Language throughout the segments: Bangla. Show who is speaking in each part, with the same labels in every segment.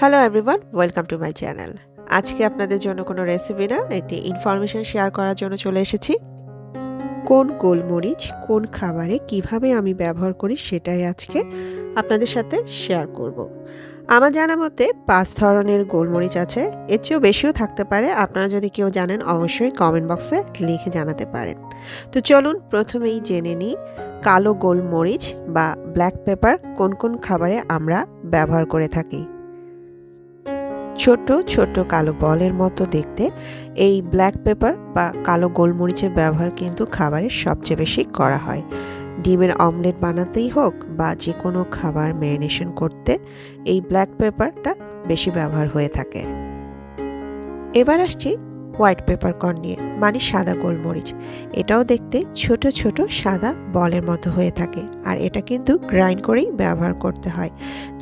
Speaker 1: Hello everyone, welcome to my channel. আজকে আপনাদের জন্য কোনো রেসিপি না, একটি ইনফরমেশন শেয়ার করার জন্য চলে এসেছি। কোন গোলমরিচ কোন খাবারে কিভাবে আমি ব্যবহার করি সেটাই আজকে আপনাদের সাথে শেয়ার করব। আমার জানা মতে 5 ধরনের গোলমরিচ আছে, এর চেয়েও বেশিও থাকতে পারে। আপনারা যদি কেউ জানেন অবশ্যই কমেন্ট বক্সে লিখে জানাতে পারেন। তো চলুন প্রথমেই জেনে নিই কালো গোলমরিচ বা ব্ল্যাক পেপার কোন কোন খাবারে আমরা ব্যবহার করে থাকি। ছোট ছোট কালো বলের মতো দেখতে এই ব্ল্যাক পেপার বা কালো গোলমরিচের ব্যবহার কিন্তু খাবারে সবচেয়ে বেশি করা হয়। ডিমের অমলেট বানাতেই হোক বা যে কোনো খাবার ম্যারিনেশন করতে এই ব্ল্যাক পেপারটা বেশি ব্যবহার হয়ে থাকে। এবার আসছি হোয়াইট পেপারকর্ন নিয়ে, মানে সাদা গোলমরিচ। এটাও দেখতে ছোট ছোট সাদা বলের মতো হয়ে থাকে, আর এটা কিন্তু গ্রাইন্ড করেই ব্যবহার করতে হয়।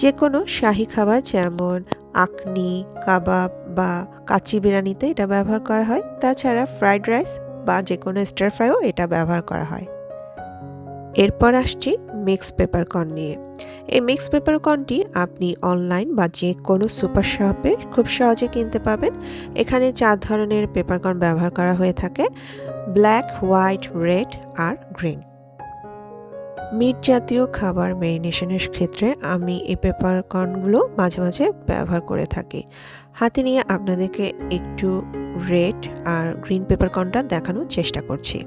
Speaker 1: যে কোনো শাহি খাবার যেমন আখনি, কাবাব বা কাচ্চি বিরিয়ানিতে এটা ব্যবহার করা হয়। তাছাড়া ফ্রাইড রাইস বা যে কোনো স্টার ফ্রাইও এটা ব্যবহার করা হয়। এরপর আসছি মিক্স পেপারকর্ন নিয়ে। এই মিক্স পেপারকর্নটি আপনি অনলাইন বা যে কোনো সুপার শপে খুব সহজে কিনতে পাবেন। এখানে 4 ধরনের পেপারকর্ন ব্যবহার করা হয়ে থাকে: ব্ল্যাক, হোয়াইট, রেড আর গ্রিন। মিট জাতীয় খাবার ম্যারিনেশনের ক্ষেত্রে আমি এই পেপারকর্নগুলো মাঝে মাঝে ব্যবহার করে থাকি। হাতে নিয়ে আপনাদেরকে একটু রেড আর গ্রিন পেপারকর্নটা দেখানোর চেষ্টা করছি।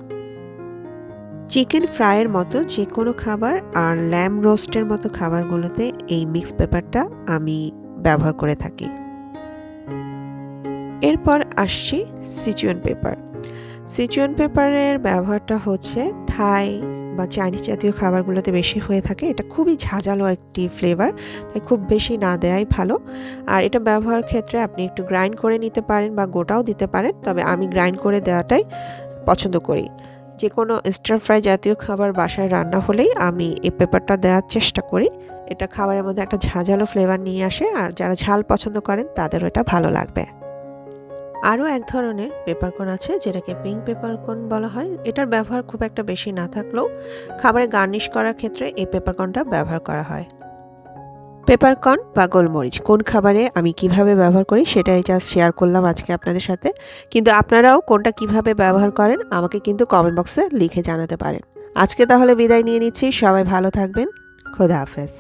Speaker 1: চিকেন ফ্রাইয়ের মতো যে কোনো খাবার আর ল্যাম রোস্টের মতো খাবারগুলোতে এই মিক্স পেপারটা আমি ব্যবহার করে থাকি। এরপর আসছি সিচুয়ান পেপার। সিচুয়ান পেপারের ব্যবহারটা হচ্ছে থাই বা চাইনিজ জাতীয় খাবারগুলোতে বেশি হয়ে থাকে। এটা খুবই ঝাঁঝালো একটি ফ্লেভার, তাই খুব বেশি না দেওয়াই ভালো। আর এটা ব্যবহার ক্ষেত্রে আপনি একটু গ্রাইন্ড করে নিতে পারেন বা গোটাও দিতে পারেন, তবে আমি গ্রাইন্ড করে দেওয়াটাই পছন্দ করি। যে কোনো স্টার ফ্রাই জাতীয় খাবার বাসায় রান্না হলেই আমি এই পেপারটা দেওয়ার চেষ্টা করি। এটা খাবারের মধ্যে একটা ঝাঁঝালো ফ্লেভার নিয়ে আসে, আর যারা ঝাল পছন্দ করেন তাদেরও এটা ভালো লাগবে। আরও এক ধরনের পেপারকর্ন আছে যেটাকে পিঙ্ক পেপারকর্ন বলা হয়। এটার ব্যবহার খুব একটা বেশি না থাকলেও খাবারে গার্নিশ করার ক্ষেত্রে এই পেপারকর্নটা ব্যবহার করা হয়। পেপারকর্ন বা গোলমরিচ কোন খাবারে আমি কিভাবে ব্যবহার করি সেটাই জাস্ট শেয়ার করলাম আজকে আপনাদের সাথে। কিন্তু আপনারাও কোনটা কিভাবে ব্যবহার করেন আমাকে কিন্তু কমেন্ট বক্সে লিখে জানাতে পারেন। আজকে তাহলে বিদায় নিয়ে নিচ্ছি। সবাই ভালো থাকবেন। খোদা হাফেজ।